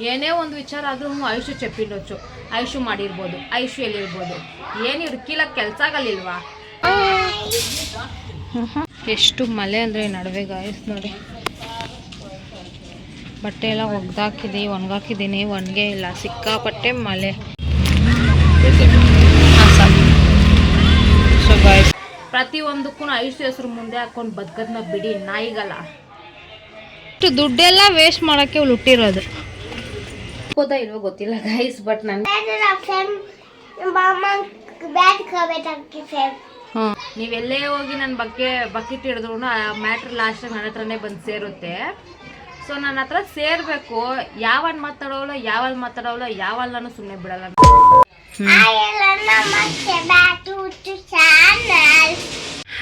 ಏನೇ ಒಂದು ವಿಚಾರ ಆದರೂ ಐಶು ಚೆಪ್ಪಿನೊಚ್ಚು, ಐಶು ಮಾಡಿರ್ಬೋದು, ಐಶು ಎಲ್ಲಿರ್ಬೋದು, ಏನು ಇವ್ರು ಕೀಳಕ್ಕೆ ಕೆಲಸ ಆಗಲಿಲ್ವಾ? ಎಷ್ಟು ಮಳೆ ಅಂದರೆ ನಡುವೆ ಗಾಯಸ್ ನೋಡಿ, ಬಟ್ಟೆ ಎಲ್ಲ ಒಣಗಾಕಿದ್ದೀನಿ, ಒಣಗೇ ಇಲ್ಲ, ಸಿಕ್ಕಾಪಟ್ಟೆ ಮಳೆ. ಸೊ ಗಾಯ್ಸ್, ಪ್ರತಿಯೊಂದಕ್ಕೂ ಐಶು ಹೆಸರು ಮುಂದೆ ಹಾಕೊಂಡು ಬದುಕದ್ನ ಬಿಡಿ, ನಾಯಿಗಲ್ಲ. ಇಷ್ಟು ದುಡ್ಡೆಲ್ಲ ವೇಸ್ಟ್ ಮಾಡೋಕ್ಕೆ ಹುಟ್ಟಿರೋದು. ಹೋದ ಇಲ್ವೋ ಗೊತ್ತಿಲ್ಲ ಗೈಸ್, ಬಟ್ ನೀವೆಲ್ಲೇ ಹೋಗಿ ನನ್ನ ಬಗ್ಗೆ ಬಕೆಟ್ ಹಿಡಿದ್ರು ಆ ಮ್ಯಾಟ್ರ್ ಲಾಸ್ಟಾಗಿ ನನ್ನ ಹತ್ರನೇ ಬಂದು ಸೇರುತ್ತೆ. ಸೊ ನನ್ನ ಹತ್ರ ಸೇರಬೇಕು. ಯಾವಲ್ಲಿ ಮಾತಾಡೋಲ್ಲ ಯಾವಲ್ಲೂ ಸುಮ್ಮನೆ ಬಿಡಲ್ಲ.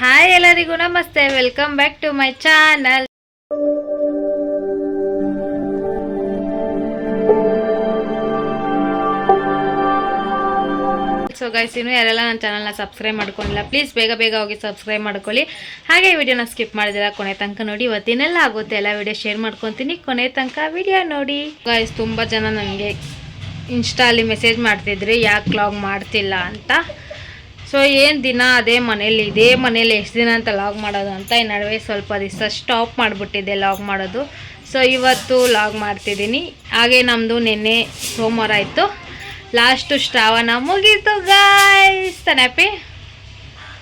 ಹಾಯ್ ಎಲ್ಲರಿಗೂ ನಮಸ್ತೆ, welcome back to my channel. So guys, ಇನ್ನು ಯಾರೆಲ್ಲ ನನ್ನ ಚಾನಲ್ನ ಸಬ್ಸ್ಕ್ರೈಬ್ ಮಾಡ್ಕೊಂಡಿಲ್ಲ ಪ್ಲೀಸ್ ಬೇಗ ಹೋಗಿ ಸಬ್ಸ್ಕ್ರೈಬ್ ಮಾಡ್ಕೊಳ್ಳಿ. ಹಾಗೆ ವಿಡಿಯೋನ ಸ್ಕಿಪ್ ಮಾಡಿದಿಲ್ಲ ಕೊನೆ ತನಕ ನೋಡಿ. ಇವತ್ತಿನೆಲ್ಲ ಆಗುತ್ತೆ ಎಲ್ಲ ವಿಡಿಯೋ ಶೇರ್ ಮಾಡ್ಕೊತೀನಿ, ಕೊನೆ ತನಕ ವಿಡಿಯೋ ನೋಡಿ. ಗೈಸ್, ತುಂಬ ಜನ ನನಗೆ ಇನ್ಸ್ಟಾಲಿ ಮೆಸೇಜ್ ಮಾಡ್ತಿದ್ರಿ ಯಾಕೆ ಲಾಗ್ ಮಾಡ್ತಿಲ್ಲ ಅಂತ. ಸೊ ಏನು ದಿನ ಇದೇ ಮನೇಲಿ ಎಷ್ಟು ದಿನ ಅಂತ ಲಾಗ್ ಮಾಡೋದು ಅಂತ ಈ ನಡುವೆ ಸ್ವಲ್ಪ ದಿವಸ ಸ್ಟಾಪ್ ಮಾಡಿಬಿಟ್ಟಿದ್ದೆ ಲಾಗ್ ಮಾಡೋದು. ಸೊ ಇವತ್ತು ಲಾಗ್ ಮಾಡ್ತಿದ್ದೀನಿ. ಹಾಗೆ ನಮ್ಮದು ನಿನ್ನೆ ಸೋಮವಾರ ಆಯಿತು, ಲಾಸ್ಟು ಶ್ರಾವಣ ಮುಗೀತು ಗಾಯ್ಸ್. ತನಪಿ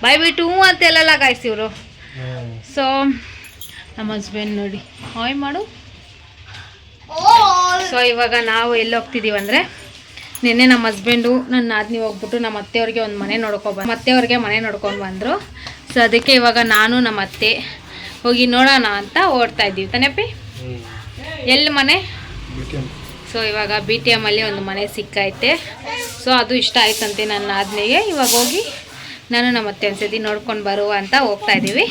ಬಾಯ್ ಬಿಟ್ಟು ಹ್ಞೂ ಅಂತ ಹೇಳಲ್ಲ ಗಾಯ್ಸ್ ಇವರು. ಸೊ ನಮ್ಮ ಹಸ್ಬೆಂಡ್ ನೋಡಿ ಹಾಯ್ ಮಾಡು. ಸೊ ಇವಾಗ ನಾವು ಎಲ್ಲಿ ಹೋಗ್ತಿದ್ದೀವಿ ಅಂದರೆ, ನಿನ್ನೆ ನಮ್ಮ ಹಸ್ಬೆಂಡು ನನ್ನ ನಾದಿನಿ ಹೋಗ್ಬಿಟ್ಟು ನಮ್ಮ ಅತ್ತೆಯವ್ರಿಗೆ ಒಂದು ಮನೆ ನೋಡ್ಕೊಂಡು ಬಂದರು. ಸೊ ಅದಕ್ಕೆ ಇವಾಗ ನಾನು ನಮ್ಮ ಅತ್ತೆ ಹೋಗಿ ನೋಡೋಣ ಅಂತ ಓಡ್ತಾ ಇದ್ದೀವಿ. ತನಪಿ ಎಲ್ಲಿ ಮನೆ? ಸೊ ಇವಾಗ BTM ಅಲ್ಲಿ ಒಂದು ಮನೆ ಸಿಕ್ಕೈತೆ. ಸೊ ಅದು ಇಷ್ಟ ಆಯ್ತಂತೆ ನನ್ನ ಆದ್ಮೇಲೆ ಇವಾಗ ಹೋಗಿ ನಾನು ನಮ್ಮ ಅತ್ತೆ ಒಂದ್ಸತಿ ನೋಡ್ಕೊಂಡು ಬರುವ ಅಂತ ಹೋಗ್ತಾ ಇದ್ದೀವಿ.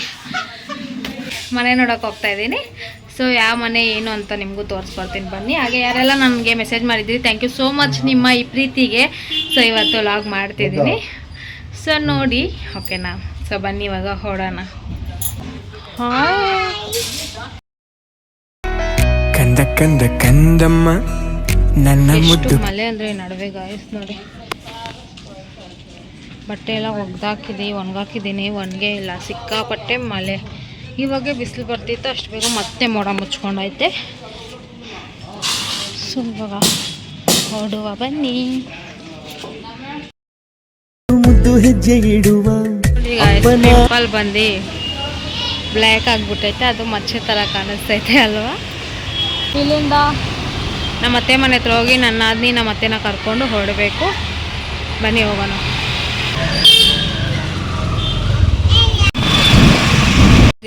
ಮನೆ ನೋಡೋಕೆ ಹೋಗ್ತಾ ಇದ್ದೀನಿ. ಸೊ ಯಾವ ಮನೆ ಏನು ಅಂತ ನಿಮಗೂ ತೋರಿಸ್ಕೊಡ್ತೀನಿ ಬನ್ನಿ. ಹಾಗೆ ಯಾರೆಲ್ಲ ನನಗೆ ಮೆಸೇಜ್ ಮಾಡಿದ್ರಿ, ಥ್ಯಾಂಕ್ ಯು ಸೋ ಮಚ್ ನಿಮ್ಮ ಈ ಪ್ರೀತಿಗೆ. ಸೊ ಇವತ್ತು ಲಾಗ್ ಮಾಡ್ತಿದ್ದೀನಿ. ಸೊ ನೋಡಿ ಓಕೆನಾ? ಸೊ ಬನ್ನಿ ಇವಾಗ ಹೊಡೋಣ. ಕಂದಮ್ಮ ನನ್ನ ಮುದ್ದು. ಮಳೆ ಅಂದರೆ ನಡುವೆ ಗಾಯಸ್ ನೋಡಿ, ಬಟ್ಟೆ ಎಲ್ಲ ಒಣಗಾಕಿದ್ದೀನಿ, ಒಣಗೇ ಇಲ್ಲ, ಸಿಕ್ಕಾಪಟ್ಟೆ ಮಳೆ. ಇವಾಗ ಬಿಸಿಲು ಬರ್ತಿತ್ತು, ಅಷ್ಟು ಬೇಗ ಮತ್ತೆ ಮೋಡ ಮುಚ್ಕೊಂಡೈತೆ. ಸೊ ಇವಾಗ ಹೊರಡುವ ಬನ್ನಿ. ಟೆಂಪಲ್ ಬಂದು ಬ್ಲ್ಯಾಕ್ ಆಗಿಬಿಟ್ಟೈತೆ, ಅದು ಮಚ್ಚೆ ಥರ ಕಾಣಿಸ್ತೈತೆ ಅಲ್ವಾ. ಇಲ್ಲಿಂದ ನಮ್ಮ ಅತ್ತೆ ಮನೆ ಹತ್ರ ಹೋಗಿ ನನ್ನ ಆದ್ನಿ ನಮ್ಮ ಅತ್ತೆನ ಕರ್ಕೊಂಡು ಹೊರಡಬೇಕು. ಬನ್ನಿ ಹೋಗೋಣ.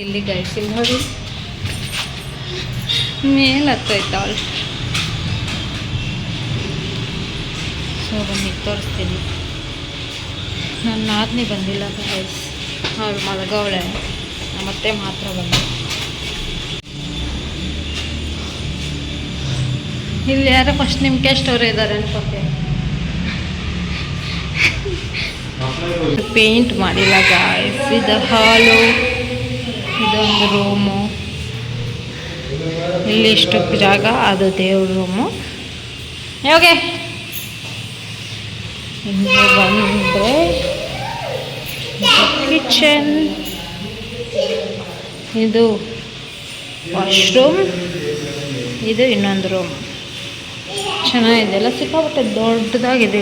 ಇಲ್ಲಿ ಗೈಸ್ ಇಲ್ಲಿ ನೋಡಿ ಮೇಲೆ ಹತ್ತೈತಾವಳು. ಸೊ ಬನ್ನಿ ತೋರಿಸ್ತೀನಿ. ನನ್ನ ಆದ್ನಿ ಬಂದಿಲ್ಲ ಗೈಸ್, ಅವಳು ಮಲಗವಳೆ, ನಮ್ಮ ಅತ್ತೆ ಮಾತ್ರ ಬಂದು. ಇಲ್ಲಿ ಯಾರೋ ಫಸ್ಟ್ ನಿಮ್ಗೆ ಸ್ಟೋರ್ ಇದ್ದಾರೆ ಅನ್ಕೋತೀನಿ. ಪೇಂಟ್ ಮಾಡಿಲ್ಲ ಗಾಯ್ಸ್. ಇದು ಹಾಲು, ಇದೊಂದು ರೂಮು, ಇಲ್ಲಿ ಇಷ್ಟು ಜಾಗ, ಅದು ದೇವ್ರ ರೂಮು. ಓಕೆ, ಇಲ್ಲಿ ಬಂದರೆ ಕಿಚನ್, ಇದು ವಾಶ್ರೂಮ್, ಇದು ಇನ್ನೊಂದು ರೂಮ್. ಚೆನ್ನಾಗಿದೆ ಎಲ್ಲ, ಸಿಕ್ಕಾಪಟ್ಟೆ ದೊಡ್ಡದಾಗಿದೆ.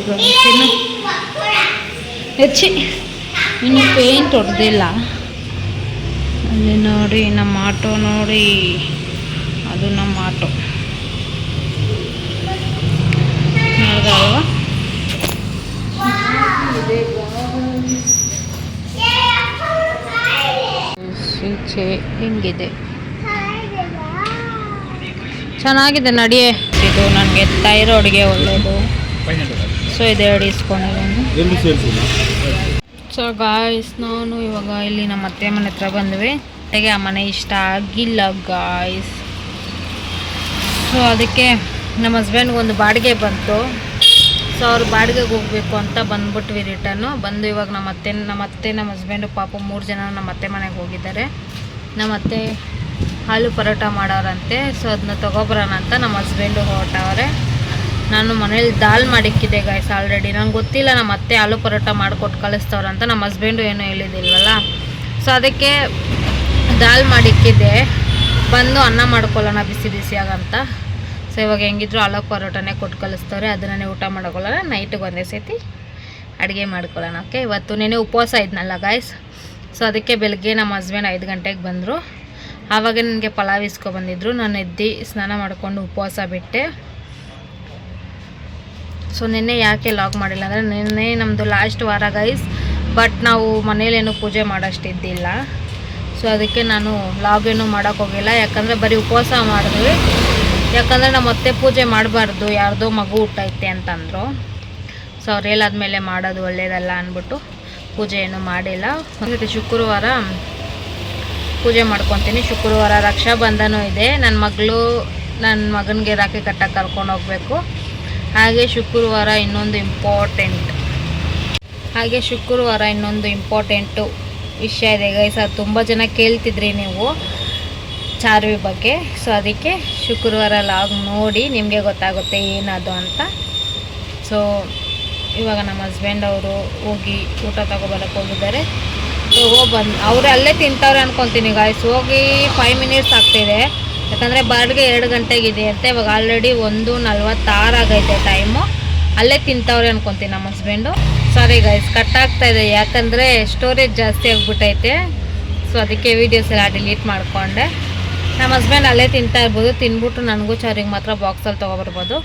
ಇನ್ನು ಪೇಂಟ್ ಹೊಡೆದಿಲ್ಲ. ಅಲ್ಲಿ ನೋಡಿ ನಮ್ಮ ಆಟೋ ನೋಡಿ, ಅದು ನಮ್ಮ ಆಟೋ ನೋಡಿದಲ್ವಾ. ಈಚೆ ಹಿಂಗಿದೆ, ಚೆನ್ನಾಗಿದೆ ನಡಿಯೇ. ಇದು ನನಗೆ ಥೈರಾಯ್ಡ್ಗೆ ಒಳ್ಳೆಯದು. ಸೊ ಇದೆರಡು ಇಸ್ಕೊಂಡಿದ್ದೀನಿ. ಸೊ ಗಾಯ್ಸ್, ನಾನು ಇವಾಗ ಇಲ್ಲಿ ನಮ್ಮ ಅತ್ತೆ ಮನೆ ಹತ್ರ ಬಂದ್ವಿ. ಹಾಗೆ ಆ ಮನೆ ಇಷ್ಟ ಆಗಿಲ್ಲ ಗಾಯ್ಸ್. ಸೊ ಅದಕ್ಕೆ ನಮ್ಮ ಹಸ್ಬೆಂಡ್ಗೆ ಒಂದು ಬಾಡಿಗೆ ಬಂತು. ಸೊ ಅವ್ರು ಬಾಡಿಗೆಗೆ ಹೋಗಬೇಕು ಅಂತ ಬಂದ್ಬಿಟ್ವಿ ರಿಟರ್ನು. ಬಂದು ಇವಾಗ ನಮ್ಮ ಅತ್ತೆ ನಮ್ಮ ಹಸ್ಬೆಂಡು ಪಾಪ 3 ಜನ ನಮ್ಮ ಅತ್ತೆ ಮನೆಗೆ ಹೋಗಿದ್ದಾರೆ. ನಮ್ಮ ಅತ್ತೆ ಆಲೂ ಪರೋಟ ಮಾಡೋರಂತೆ. ಸೊ ಅದನ್ನ ತೊಗೊಬರೋಣ ಅಂತ ನಮ್ಮ ಹಸ್ಬೆಂಡು ಹೊರಟವ್ರೆ. ನಾನು ಮನೇಲಿ ದಾಲ್ ಮಾಡಿಕ್ಕಿದ್ದೆ ಗಾಯ್ಸ್ ಆಲ್ರೆಡಿ. ನಂಗೆ ಗೊತ್ತಿಲ್ಲ ನಮ್ಮ ಅತ್ತೆ ಆಲೂ ಪರೋಟ ಮಾಡಿಕೊಟ್ಟು ಕಳಿಸ್ತವ್ರಂತ. ನಮ್ಮ ಹಸ್ಬೆಂಡು ಏನೂ ಹೇಳಿದಿಲ್ವಲ್ಲ, ಸೊ ಅದಕ್ಕೆ ದಾಲ್ ಮಾಡಿಕ್ಕಿದ್ದೆ. ಬಂದು ಅನ್ನ ಮಾಡ್ಕೊಳ್ಳೋಣ ಬಿಸಿ ಬಿಸಿಯಾಗಂತ. ಸೊ ಇವಾಗ ಹೆಂಗಿದ್ರು ಆಲೂ ಪರೋಟನೇ ಕೊಟ್ಟು ಕಳಿಸ್ತವ್ರೆ. ಅದನ್ನೇ ಊಟ ಮಾಡೋಕೊಳ್ಳೋಣ. ನೈಟಿಗೆ ಒಂದೇ ಸತಿ ಅಡುಗೆ ಮಾಡ್ಕೊಳ್ಳೋಣ. ಓಕೆ, ಇವತ್ತು ನೆನೆ ಉಪವಾಸ ಇದ್ನಲ್ಲ ಗಾಯ್ಸ್. ಸೊ ಅದಕ್ಕೆ ಬೆಳಗ್ಗೆ ನಮ್ಮ ಹಸ್ಬೆಂಡ್ 5 ಗಂಟೆಗೆ ಬಂದರು. ಆವಾಗ ನನಗೆ ಪಲಾವ್ ಇಸ್ಕೊಬಂದಿದ್ರು. ನಾನು ಎದ್ದು ಸ್ನಾನ ಮಾಡಿಕೊಂಡು ಉಪವಾಸ ಬಿಟ್ಟೆ. ಸೊ ನಿನ್ನೆ ಯಾಕೆ ಲಾಗ್ ಮಾಡಿಲ್ಲ ಅಂದರೆ ನಿನ್ನೆ ನಮ್ಮದು ಲಾಸ್ಟ್ ವಾರ ಗೈಸ್. ಬಟ್ ನಾವು ಮನೇಲೇನು ಪೂಜೆ ಮಾಡೋಷ್ಟಿದ್ದಿಲ್ಲ. ಸೊ ಅದಕ್ಕೆ ನಾನು ಲಾಗೇನು ಮಾಡೋಕ್ಕೋಗಿಲ್ಲ. ಯಾಕಂದರೆ ಬರೀ ಉಪವಾಸ ಮಾಡಿದ್ವಿ. ಯಾಕಂದರೆ ನಮ್ಮ ಅತ್ತೆ ಪೂಜೆ ಮಾಡಬಾರ್ದು, ಯಾರ್ದೋ ಮಗು ಹುಟ್ಟೈತೆ ಅಂತಂದರು. ಸೊ ಅವ್ರು ಹೇಳಾದ್ಮೇಲೆ ಮಾಡೋದು ಒಳ್ಳೆಯದಲ್ಲ ಅಂದ್ಬಿಟ್ಟು ಪೂಜೆ ಏನು ಮಾಡಿಲ್ಲ. ಮತ್ತು ಶುಕ್ರವಾರ ಪೂಜೆ ಮಾಡ್ಕೊತೀನಿ. ಶುಕ್ರವಾರ ರಕ್ಷಾಬಂಧನೂ ಇದೆ. ನನ್ನ ಮಗನಿಗೆ ರಾಖಿ ಕಟ್ಟಕ್ಕೆ ಕರ್ಕೊಂಡು ಹೋಗಬೇಕು. ಹಾಗೆ ಶುಕ್ರವಾರ ಇನ್ನೊಂದು ಇಂಪಾರ್ಟೆಂಟು ವಿಷಯ ಇದೆ ಗೈಸ್. ಅದು ತುಂಬ ಜನ ಕೇಳ್ತಿದ್ರಿ ನೀವು ಚಾರ್ವಿ ಬಗ್ಗೆ. ಸೊ ಅದಕ್ಕೆ ಶುಕ್ರವಾರ ಲಾಗ್ ನೋಡಿ ನಿಮಗೆ ಗೊತ್ತಾಗುತ್ತೆ ಏನದು ಅಂತ. ಸೊ ಇವಾಗ ನಮ್ಮ ಹಸ್ಬೆಂಡ್ ಅವರು ಹೋಗಿ ಊಟ ತಗೊಬರಕ್ಕೆ ಹೋಗಿದ್ದಾರೆ. ಅವರು ಅಲ್ಲೇ ತಿಂತವ್ರೆ ಅನ್ಕೊತೀನಿ ಗಾಯ್ಸ್. ಹೋಗಿ 5 ಮಿನಿಟ್ಸ್ ಆಗ್ತಿದೆ. ಯಾಕಂದರೆ ಬಾಡಿಗೆ 2 ಗಂಟೆಗಿದೆ ಅಂತ. ಇವಾಗ ಆಲ್ರೆಡಿ 1:46 ಆಗೈತೆ ಟೈಮು. ಅಲ್ಲೇ ತಿಂತವ್ರೆ ಅನ್ಕೊತೀನಿ ನಮ್ಮ ಹಸ್ಬೆಂಡು. ಸಾರಿ ಗೈಸ್, ಕಟ್ ಆಗ್ತಾಯಿದೆ ಯಾಕಂದರೆ ಸ್ಟೋರೇಜ್ ಜಾಸ್ತಿ ಆಗಿಬಿಟ್ಟೈತೆ. ಸೊ ಅದಕ್ಕೆ ವೀಡಿಯೋಸ್ ಎಲ್ಲ ಡಿಲೀಟ್ ಮಾಡಿಕೊಂಡೆ. ನಮ್ಮ ಹಸ್ಬೆಂಡ್ ಅಲ್ಲೇ ತಿಂತಾ ಇರ್ಬೋದು. ತಿನ್ಬಿಟ್ಟು ನನಗೂ ಚಾರಿಗೆ ಮಾತ್ರ ಬಾಕ್ಸಲ್ಲಿ ತೊಗೊಬರ್ಬೋದು.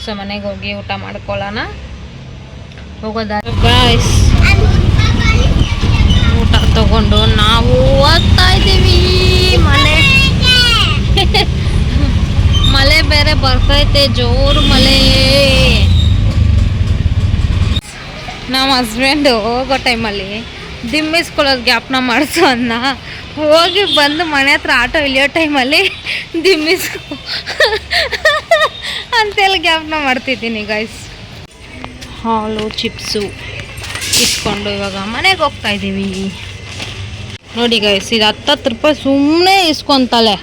ಸೊ ಮನೆಗೆ ಹೋಗಿ ಊಟ ಮಾಡ್ಕೊಳ್ಳೋಣ. ಹೋಗೋದ ಗಾಯ್ಸ್. ಊಟ ತಗೊಂಡು ನಾವು ಹೋಗ್ತಾ ಇದ್ದೀವಿ. ಮಳೆ ಬೇರೆ ಬರ್ತೈತೆ, ಜೋರು ಮಳೆ. ನಮ್ಮ ಹಸ್ಬೆಂಡು ಹೋಗೋ ಟೈಮಲ್ಲಿ ದಿಮ್ಮಿಸ್ಕೊಳ್ಳೋದು ಜ್ಞಾಪನ ಮಾಡಿಸು ಅನ್ನ. ಹೋಗಿ ಬಂದು ಮನೆ ಹತ್ರ ಆಟೋ ಇಳಿಯೋ ಟೈಮಲ್ಲಿ ದಿಮ್ಮಿಸ್ಕೊ ಅಂತೆಲ್ಲ ಜ್ಞಾಪನ ಮಾಡ್ತಿದ್ದೀನಿ ಗೈಸ್. ಹಾಲು ಚಿಪ್ಸು ಇಸ್ಕೊಂಡು ಇವಾಗ ಮನೆಗೆ ಹೋಗ್ತಾ ಇದ್ದೀವಿ. ನೋಡಿ ಗೈಸ್, ಇದು 10 ರೂಪಾಯಿ ಸುಮ್ಮನೆ ಇಸ್ಕೊತಾಳೆ.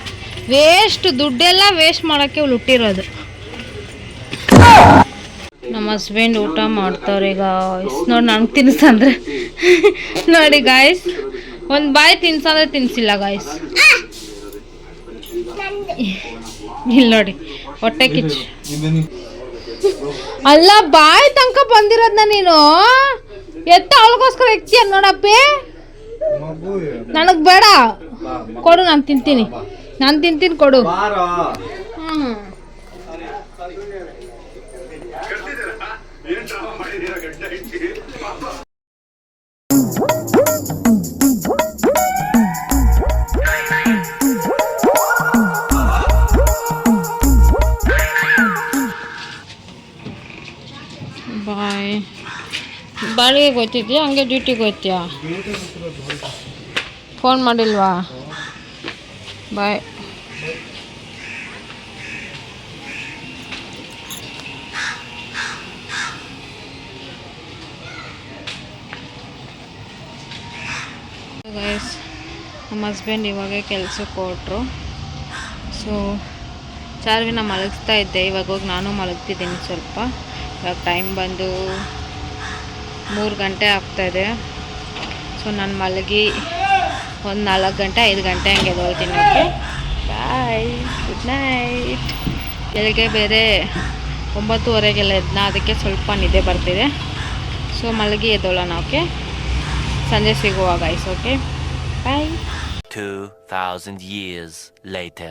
ವೇಸ್ಟ್, ದುಡ್ಡೆಲ್ಲ ವೇಸ್ಟ್ ಮಾಡೋಕ್ಕೆ ಹುಟ್ಟಿರೋದು. ನಮ್ಮ ಹಸ್ಬೆಂಡ್ ಊಟ ಮಾಡ್ತಾರೆ ಗಾಯ್ಸ್. ನೋಡಿ ನನಗೆ ತಿನ್ಸಂದ್ರೆ ನೋಡಿ ಗಾಯ್ಸ್, ಒಂದು ಬಾಯಿ ತಿನ್ಸಂದ್ರೆ ತಿನ್ಸಿಲ್ಲ ಗಾಯ್ಸ್. ಇಲ್ಲಿ ನೋಡಿ ಹೊಟ್ಟೆ ಕಿಚ್ಚು. ಅಲ್ಲ ಬಾಯಿ ತನಕ ಬಂದಿರೋದನ್ನ ನೀನು ಎತ್ತ ಅವಳಿಗೋಸ್ಕರ ಎಕ್ತಿಯ ನೋಡಪ್ಪಿ. ನನಗೆ ಬೇಡ, ಕೊಡು, ನಾನು ತಿಂತೀನಿ ಕೊಡು. ಬಾಯ್. ಬಾಳಿಗೆ ಹೋಗ್ತಿದ್ಯಾ ಹಂಗೆ ಡ್ಯೂಟಿಗೆ ಹೋಗ್ತೀಯಾ? ಫೋನ್ ಮಾಡಿಲ್ವಾ? ಬಾಯ್. ಗೈಸ್, ನಮ್ಮ ಹಸ್ಬೆಂಡ್ ಇವಾಗ ಕೆಲಸಕ್ಕೆ ಹೊರಟ್ರು. ಸೊ ಚಾರ್ವಿನ ಮಲಗಿಸ್ತಾ ಇದ್ದೆ. ಇವಾಗ ಹೋಗಿ ನಾನು ಮಲಗ್ತಿದ್ದೀನಿ ಸ್ವಲ್ಪ. ಇವಾಗ ಟೈಮ್ ಬಂದು 3 ಗಂಟೆ ಆಗ್ತಾಯಿದೆ. ಸೊ ನಾನು ಮಲಗಿ ಒಂದು 4 ಗಂಟೆ 5 ಗಂಟೆ ಹಂಗೆ ಎದ್ದೊಳ್ತೀನಿ. Okay bye, good night. ಬೆಳಗ್ಗೆ ಬೇರೆ 9:30ಗೆಲ್ಲ ಎದ್ದನ, ಅದಕ್ಕೆ ಸ್ವಲ್ಪ ನಿದ್ದೆ ಬರ್ತಿದೆ. ಸೊ ಮಲಗಿ ಎದ್ದೋಳೋಣ. ಓಕೆ, ಸಂಜೆ ಸಿಗುವ guys. Okay bye. 2000 years later.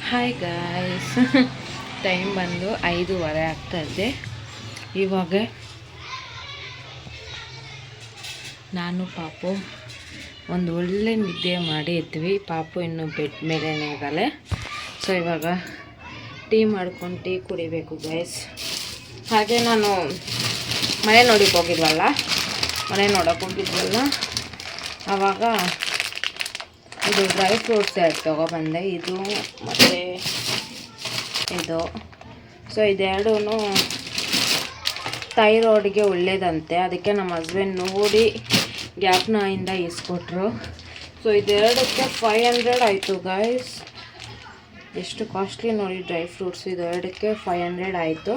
Hi guys, time ಬಂದು 5:15 ಆಗ್ತಾಯಿದೆ. ಇವಾಗ ನಾನು ಪಾಪು ಒಂದು ಒಳ್ಳೆ ನಿದ್ದೆ ಮಾಡಿ ಎದ್ವಿ. ಪಾಪು ಇನ್ನೂ ಬೆಡ್ ಮೇಲೇ ಇದ್ದಾಳೆ. ಸೊ ಇವಾಗ ಟೀ ಮಾಡ್ಕೊಂಡು ಟೀ ಕುಡಿಬೇಕು ಗೈಸ್. ಹಾಗೆ ನಾನು ಮನೆ ನೋಡೋಕ್ಕೆ ಹೋಗಿದ್ವಲ್ಲ, ಆವಾಗ ಇದು ಡ್ರೈ ಫ್ರೂಟ್ಸ್ ಎರಡು ತೊಗೊಬಂದೆ. ಇದು ಮತ್ತು ಇದು. ಸೊ ಇದೆರಡೂ ಥೈರಾಯ್ಡ್ಗೆ ಒಳ್ಳೇದಂತೆ. ಅದಕ್ಕೆ ನಮ್ಮ ಹಸ್ಬೆಂಡ್ ನೋಡಿ ಜ್ಞಾಪನದಿಂದ ಇಸ್ಕೊಟ್ರು. ಸೊ ಇದೆರಡಕ್ಕೆ 500 ಆಯಿತು ಗೈಸ್. ಎಷ್ಟು ಕಾಸ್ಟ್ಲಿ ನೋಡಿ ಡ್ರೈ ಫ್ರೂಟ್ಸ್. ಇದೆರಡಕ್ಕೆ 500 ಆಯಿತು.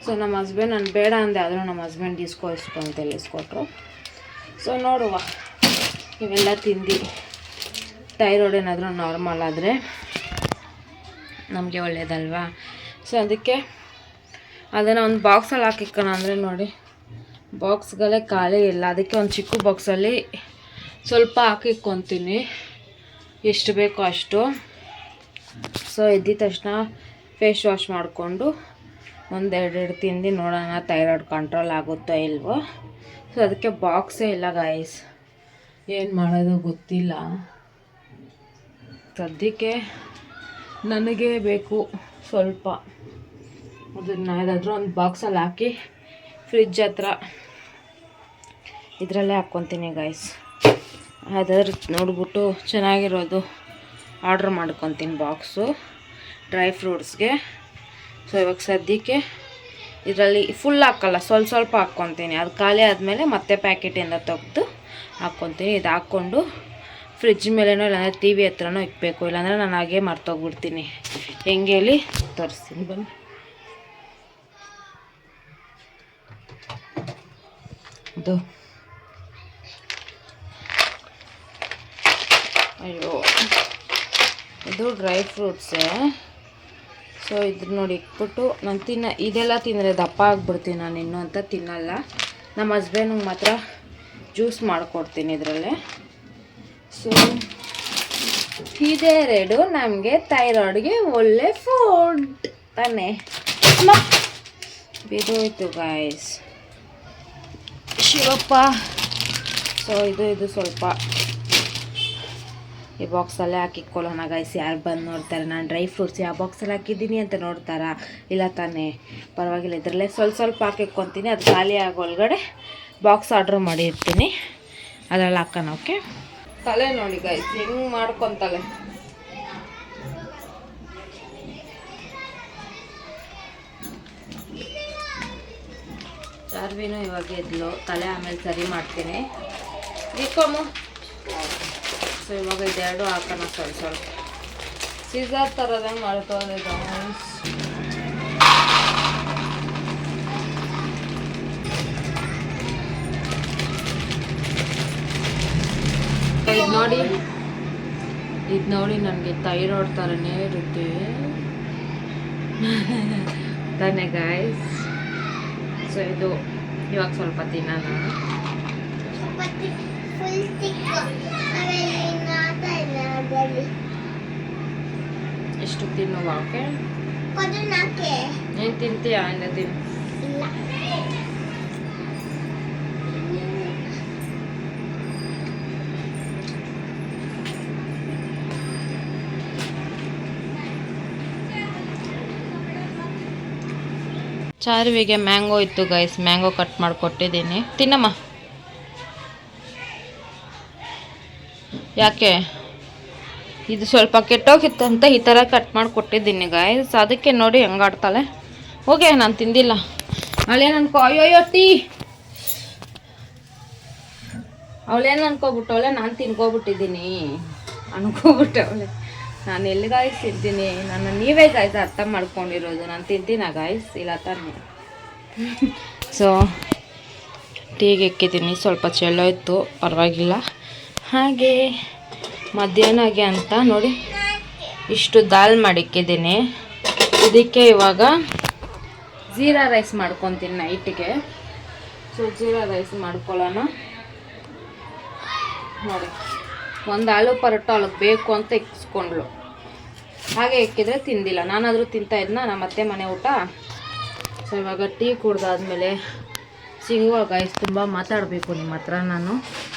ಸೊ ನಮ್ಮ ಹಸ್ಬೆಂಡ್ ನಾನು ಬೇಡ ಅಂದೆ, ಆದರೂ ನಮ್ಮ ಹಸ್ಬೆಂಡ್ ಇಸ್ಕೊ ಅಂತ ಇಸ್ಕೊಟ್ರು. ಸೊ ನೋಡುವ, ಇವೆಲ್ಲ ತಿಂದು ಥೈರಾಯ್ಡ್ ಏನಾದರೂ ನಾರ್ಮಲ್ ಆದರೆ ನಮಗೆ ಒಳ್ಳೆಯದಲ್ವಾ. ಸೊ ಅದಕ್ಕೆ ಅದನ್ನು ಒಂದು ಬಾಕ್ಸಲ್ಲಿ ಹಾಕಿಕ್ಕೋಣ ಅಂದರೆ ನೋಡಿ ಬಾಕ್ಸ್ಗಳೇ ಖಾಲಿ ಇಲ್ಲ. ಅದಕ್ಕೆ ಒಂದು ಚಿಕ್ಕ ಬಾಕ್ಸಲ್ಲಿ ಸ್ವಲ್ಪ ಹಾಕಿಕ್ಕೊತೀನಿ, ಎಷ್ಟು ಬೇಕೋ ಅಷ್ಟು. ಸೊ ಎದ್ದಿದ ತಕ್ಷಣ ಫೇಸ್ ವಾಶ್ ಮಾಡಿಕೊಂಡು ಒಂದೆರಡು ತಿಂದು ನೋಡೋಣ ಥೈರಾಯ್ಡ್ ಕಂಟ್ರೋಲ್ ಆಗುತ್ತೋ ಇಲ್ವೋ. ಸೊ ಅದಕ್ಕೆ ಬಾಕ್ಸೇ ಇಲ್ಲ ಗಾಯ್ಸ್, ಏನು ಮಾಡೋದು ಗೊತ್ತಿಲ್ಲ. ಸದ್ಯಕ್ಕೆ ನನಗೆ ಬೇಕು ಸ್ವಲ್ಪ, ಅದನ್ನು ಯಾವುದಾದ್ರೂ ಒಂದು ಬಾಕ್ಸಲ್ಲಿ ಹಾಕಿ ಫ್ರಿಜ್ ಹತ್ರ ಇದರಲ್ಲೇ ಹಾಕ್ಕೊತೀನಿ ಗಾಯ್ಸ್. ಅದಾದ್ರೂ ನೋಡ್ಬಿಟ್ಟು ಚೆನ್ನಾಗಿರೋದು ಆರ್ಡ್ರ್ ಮಾಡ್ಕೊತೀನಿ ಬಾಕ್ಸು ಡ್ರೈ ಫ್ರೂಟ್ಸ್ಗೆ. ಸೊ ಇವಾಗ ಸದ್ಯಕ್ಕೆ ಇದರಲ್ಲಿ ಫುಲ್ ಹಾಕಲ್ಲ, ಸ್ವಲ್ಪ ಹಾಕ್ಕೊತೀನಿ. ಅದು ಖಾಲಿ ಆದಮೇಲೆ ಮತ್ತೆ ಪ್ಯಾಕೆಟಿಂದ ತೆಗೆದು ಹಾಕ್ಕೊತೀನಿ. ಇದು ಹಾಕ್ಕೊಂಡು ಫ್ರಿಜ್ ಮೇಲೇನೋ ಇಲ್ಲಾಂದರೆ ಟಿ ವಿ ಹತ್ರನೋ ಇಕ್ಬೇಕು, ಇಲ್ಲಾಂದರೆ ನಾನು ಹಾಗೆ ಮರ್ತೋಗ್ಬಿಡ್ತೀನಿ. ಹೆಂಗೆ ಹೇಳಿ ತೋರಿಸ್ತೀನಿ ಬನ್ನಿ. ಇದು ಅಯ್ಯೋ ಇದು ಡ್ರೈ ಫ್ರೂಟ್ಸೇ. ಸೊ ಇದ್ರ ನೋಡಿ ಇಟ್ಬಿಟ್ಟು ನಾನು ಇದೆಲ್ಲ ತಿಂದರೆ ದಪ್ಪ ಆಗಿಬಿಡ್ತೀನಿ ನಾನು ಇನ್ನೂ ಅಂತ ತಿನ್ನಲ್ಲ. ನಮ್ಮ ಹಸ್ಬೆಂಡಿಗೆ ಮಾತ್ರ ಜ್ಯೂಸ್ ಮಾಡಿಕೊಡ್ತೀನಿ ಇದರಲ್ಲೇ. ಸೊ ಇದೆರಡು ನಮಗೆ ಥೈರಾಯ್ಡ್ಗೆ ಒಳ್ಳೆ ಫುಡ್ ತಾನೇ. ಬಿದೋಯ್ತು ಗಾಯ್ಸ್ ಶಿವಪ್ಪ. ಸೊ ಇದು ಸ್ವಲ್ಪ ಈ ಬಾಕ್ಸಲ್ಲೇ ಹಾಕಿಕೊಳ್ಳೋಣ ಗೈಸ್. ಯಾರು ಬಂದು ನೋಡ್ತಾರೆ ನಾನು ಡ್ರೈ ಫ್ರೂಟ್ಸ್ ಯಾವ ಬಾಕ್ಸಲ್ಲಿ ಹಾಕಿದ್ದೀನಿ ಅಂತ ನೋಡ್ತಾರಾ? ಇಲ್ಲ ತಾನೇ, ಪರವಾಗಿಲ್ಲ. ಇದರಲ್ಲೇ ಸ್ವಲ್ಪ ಹಾಕಿಕ್ಕೊತೀನಿ. ಅದು ಖಾಲಿ ಆಗೋ ಒಳಗಡೆ ಬಾಕ್ಸ್ ಆರ್ಡ್ರ್ ಮಾಡಿರ್ತೀನಿ, ಅದರಲ್ಲಿ ಹಾಕೋಣ. ಓಕೆ, ತಲೆ ನೋಡಿ ಗೈಸ್ ಹೆಂಗೆ ಮಾಡ್ಕೊತಲೆ. ಚಾರ್ವಿನೂ ಇವಾಗ ಎದ್ಲು, ತಲೆ ಆಮೇಲೆ ಸರಿ ಮಾಡ್ತೀನಿ. ಇಕ್ಕೊಮ್ಮು. ಸೊ ಇವಾಗ ಇದೆರಡು ಹಾಕೋಣ ಸ್ವಲ್ಪ ಸೀಸರ್ ಥರದಂಗೆ ಮಾಡ್ಕೋದೆ ಗೈಸ್. ಇದು ನೋಡಿ ನನಗೆ ಥೈರಾಯ್ಡ್ ಥರನೇ ಇರುತ್ತೆ ತಾನೇ ಗಾಯ್ಸ್. ಸೊ ಇದು ಇವಾಗ ಸ್ವಲ್ಪ ತಿನ್ನೋಣ. ಎಷ್ಟು ತಿನ್ನುವ? ಓಕೆ, ಏನು ತಿಂತೀಯಾ? ಇಲ್ಲ ತಿನ್ನು. ಚಾರುವಿಗೆ ಮ್ಯಾಂಗೋ ಇತ್ತು ಗೈಸ್, ಮ್ಯಾಂಗೋ ಕಟ್ ಮಾಡಿಕೊಟ್ಟಿದ್ದೀನಿ. ತಿನ್ನಮ್ಮ. ಯಾಕೆ ಇದು ಸ್ವಲ್ಪ ಕೆಟ್ಟೋಗಿತ್ತಂತ ಈ ಥರ ಕಟ್ ಮಾಡಿ ಕೊಟ್ಟಿದ್ದೀನಿ ಗಾಯ್ಸ್. ಅದಕ್ಕೆ ನೋಡಿ ಹೆಂಗಾಡ್ತಾಳೆ. ಹೋಗೆ ನಾನು ತಿಂದಿಲ್ಲ. ಅವಳೇನು ಅನ್ಕೋ, ಅಯ್ಯೋ ಟೀ, ಅವಳೇನು ಅನ್ಕೋಬಿಟ್ಟವಳೆ ನಾನು ತಿನ್ಕೋಬಿಟ್ಟಿದ್ದೀನಿ ಅನ್ಕೋಬಿಟ್ಟವಳೆ. ನಾನು ಎಲ್ಲಿ ಗಾಯ್ಸ್ ತಿಂತೀನಿ? ನಾನು ನೀವೇ ಗಾಯ್ಸ್ ಅರ್ಥ ಮಾಡ್ಕೊಂಡಿರೋದು. ನಾನು ತಿಂತೀನ ಗಾಯ್ಸ್? ಇಲ್ಲ ತಾನೆ. ಸೊ ಟೀಗೆ ಇಕ್ಕಿದ್ದೀನಿ, ಸ್ವಲ್ಪ ಚೆಲ್ಲೋಯ್ತು, ಪರವಾಗಿಲ್ಲ. ಹಾಗೆ ಮಧ್ಯಾಹ್ನಗೆ ಅಂತ ನೋಡಿ ಇಷ್ಟು ದಾಲ್ ಮಾಡಿಕ್ಕಿದ್ದೀನಿ. ಇದಕ್ಕೆ ಇವಾಗ ಜೀರಾ ರೈಸ್ ಮಾಡ್ಕೊತೀನಿ ನೈಟಿಗೆ. ಸೊ ಜೀರಾ ರೈಸ್ ಮಾಡ್ಕೊಳ್ಳೋಣ. ನೋಡಿ ಒಂದು ಆಲೂ ಪರೋಟ ಅವಳಿಗೆ ಬೇಕು ಅಂತ ಇಕ್ಕಿಸ್ಕೊಂಡ್ಳು. ಹಾಗೆ ಇಕ್ಕಿದ್ರೆ ತಿಂದಿಲ್ಲ, ನಾನಾದರೂ ತಿಂತಾ ಇದ್ನ ನಮ್ಮ ಅತ್ತೆ ಮನೆ ಊಟ. ಸೊ ಇವಾಗ ಟೀ ಕುಡ್ದಾದ್ಮೇಲೆ ಸಿಗುವ ಗೈಸ್, ತುಂಬ ಮಾತಾಡಬೇಕು ನಿಮ್ಮ ಹತ್ರ ನಾನು.